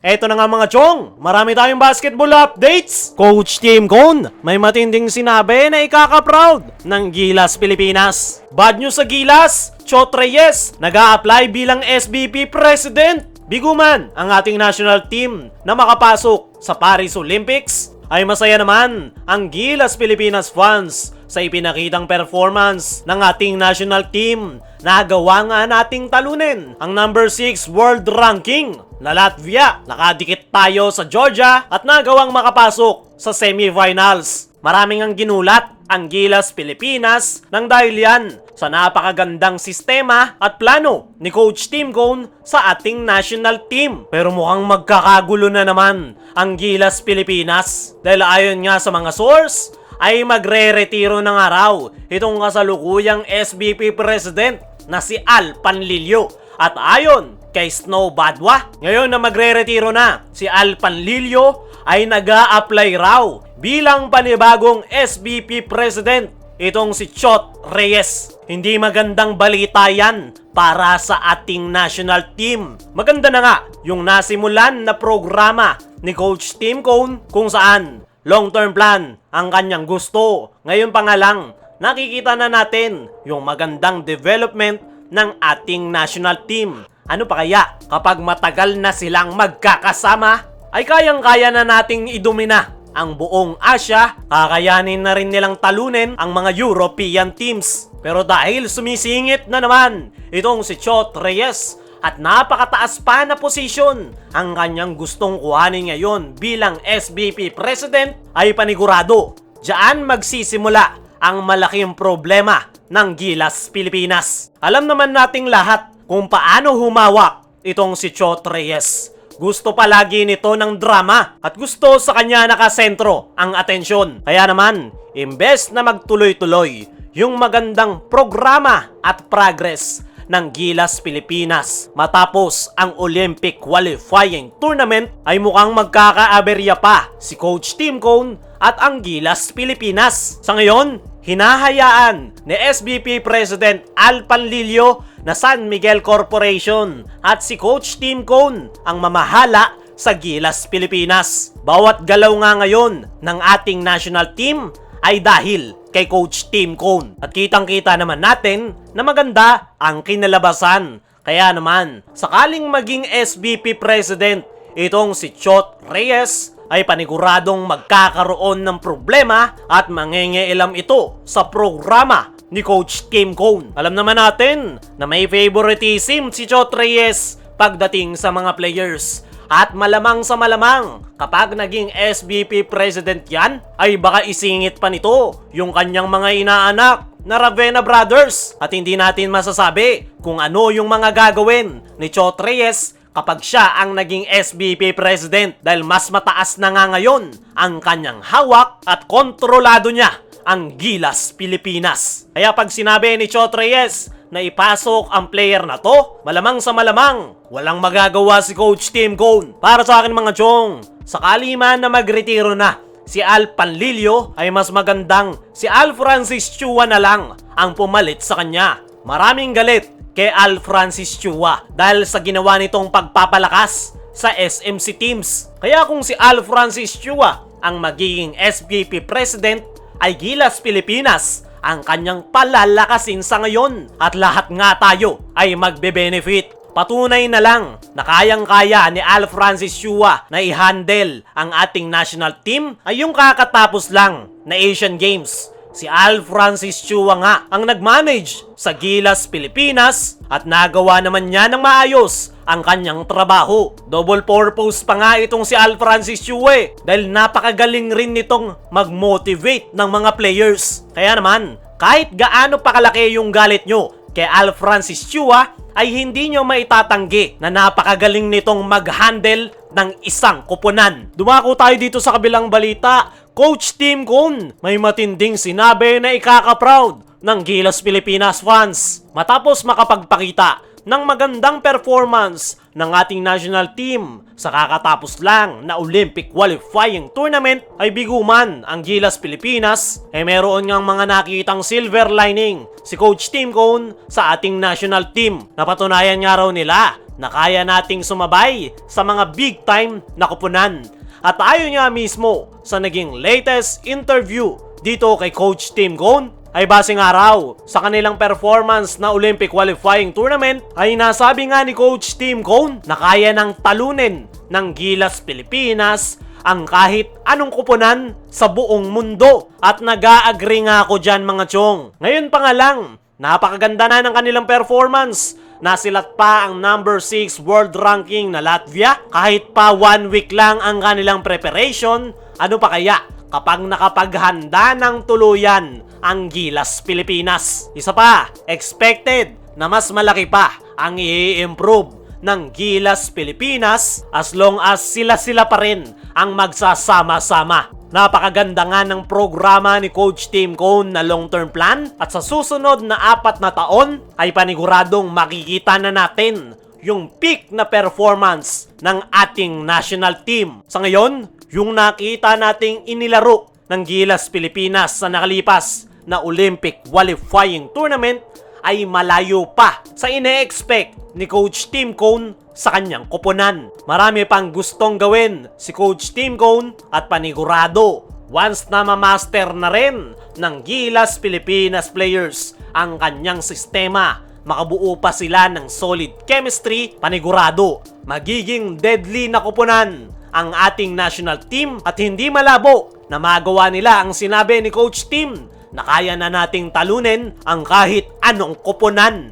Eto na nga mga chong, marami tayong basketball updates. Coach Tim Cone, may matinding sinabi na ikaka-proud ng Gilas Pilipinas. Bad news sa Gilas, Chot Reyes, nag-a-apply bilang SBP President. Biguman ang ating national team na makapasok sa Paris Olympics. Ay masaya naman ang Gilas Pilipinas fans sa ipinakitang performance ng ating national team. Nagawa nga nating talunin ang number 6 world ranking na Latvia. Nakadikit tayo sa Georgia at nagawang makapasok sa semifinals. Maraming ang ginulat ang Gilas Pilipinas nang dahil yan sa napakagandang sistema at plano ni Coach Tim Cone sa ating national team. Pero mukhang magkakagulo na naman ang Gilas Pilipinas dahil ayon nga sa mga source ay magre-retiro ng araw itong kasalukuyang SBP President na si Al Panlilio. At ayon kay Snow Badwa, ngayon na magre-retiro na si Al Panlilio ay nag-a-apply raw bilang panibagong SBP President itong si Chot Reyes. Hindi magandang balita yan para sa ating national team. Maganda na nga yung nasimulan na programa ni Coach Tim Cone kung saan long-term plan ang kanyang gusto. Ngayon pa nga lang, nakikita na natin yung magandang development ng ating national team. Ano pa kaya kapag matagal na silang magkakasama ay kayang-kaya na nating idumina ang buong Asia, kakayanin na rin nilang talunin ang mga European teams. Pero dahil sumisingit na naman itong si Chot Reyes at napakataas pa na posisyon ang kanyang gustong kuhanin ngayon bilang SBP President, ay panigurado diyan magsisimula ang malaking problema ng Gilas Pilipinas. Alam naman nating lahat kung paano humawak itong si Chot Reyes. Gusto palagi nito ng drama at gusto sa kanya nakasentro ang atensyon. Kaya naman, imbes na magtuloy-tuloy yung magandang programa at progress ng Gilas Pilipinas matapos ang Olympic qualifying tournament, ay mukhang magkakaaberya pa si Coach Tim Cone at ang Gilas Pilipinas. Sa ngayon, hinahayaan ni SBP President Al Panlilio na San Miguel Corporation at si Coach Tim Cone ang mamahala sa Gilas Pilipinas. Bawat galaw nga ngayon ng ating national team ay dahil kay Coach Tim Cone. At kitang-kita naman natin na maganda ang kinalabasan. Kaya naman, sakaling maging SBP President itong si Chot Reyes, ay paniguradong magkakaroon ng problema at mangingialam ito sa programa ni Coach Tim Cone. Alam naman natin na may favoritism si Chot Reyes pagdating sa mga players. At malamang sa malamang, kapag naging SBP President yan, ay baka isingit pa nito yung kanyang mga inaanak na Ravena Brothers. At hindi natin masasabi kung ano yung mga gagawin ni Chot Reyes kapag siya ang naging SBP President, dahil mas mataas na nga ngayon ang kanyang hawak at kontrolado niya ang Gilas Pilipinas. Kaya pag sinabi ni Chot Reyes na ipasok ang player na to, malamang sa malamang walang magagawa si Coach Tim Cone. Para sa akin mga chong, sakali man na magretiro na si Al Panlilio, ay mas magandang si Al Francis Chua na lang ang pumalit sa kanya. Maraming galit kay Al Francis Chua dahil sa ginawa nitong pagpapalakas sa SMC teams. Kaya kung si Al Francis Chua ang magiging SBP President, ay Gilas Pilipinas ang kanyang palalakasin sa ngayon at lahat nga tayo ay magbe-benefit. Patunay na lang na kayang-kaya ni Al Francis Chua na i-handle ang ating national team ay yung kakatapos lang na Asian Games. Si Al Francis Chua nga ang nag-manage sa Gilas Pilipinas at nagawa naman niya ng maayos ang kanyang trabaho. Double purpose pa nga itong si Al Francis Chua dahil napakagaling rin nitong mag-motivate ng mga players. Kaya naman, kahit gaano pa kalaki yung galit nyo kay Al Francis Chua, ay hindi nyo maitatanggi na napakagaling nitong mag-handle ng isang koponan. Dumako tayo dito sa kabilang balita. Coach Tim Cone may matinding sinabi na ikaka-proud ng Gilas Pilipinas fans matapos makapagpakita ng magandang performance ng ating national team sa kakatapos lang na Olympic qualifying tournament. Ay biguman ang Gilas Pilipinas ay meron ngang mga nakitang silver lining si Coach Tim Cone sa ating national team. Napatunayan nga raw nila na kaya nating sumabay sa mga big time na kupunan. At ayon nga mismo sa naging latest interview dito kay Coach Tim Cone, ay base nga raw sa kanilang performance na Olympic qualifying tournament, ay nasabi nga ni Coach Tim Cone na kaya ng talunin ng Gilas Pilipinas ang kahit anong kupunan sa buong mundo. At nag-a-agree nga ako dyan mga chong. Ngayon pa nga lang, napakaganda na ng kanilang performance. Nasilat pa ang number 6 world ranking na Latvia. Kahit pa 1 week lang ang kanilang preparation, ano pa kaya kapag nakapaghanda ng tuluyan ang Gilas Pilipinas? Isa pa, expected na mas malaki pa ang i-improve ng Gilas Pilipinas as long as sila-sila pa rin ang magsasama-sama. Napakaganda nga ng programa ni Coach Tim Cone na long-term plan, at sa susunod na 4 na taon ay paniguradong makikita na natin yung peak na performance ng ating national team. Sa ngayon, yung nakita nating inilaro ng Gilas Pilipinas sa nakalipas na Olympic qualifying tournament ay malayo pa sa ine-expect ni Coach Tim Cone sa kanyang koponan. Marami pang gustong gawin si Coach Tim Cone at panigurado once na ma-master na rin ng Gilas Pilipinas players ang kanyang sistema, makabuo pa sila ng solid chemistry, panigurado magiging deadly na koponan ang ating national team, at hindi malabo na magawa nila ang sinabi ni Coach Tim na kaya na nating talunin ang kahit anong koponan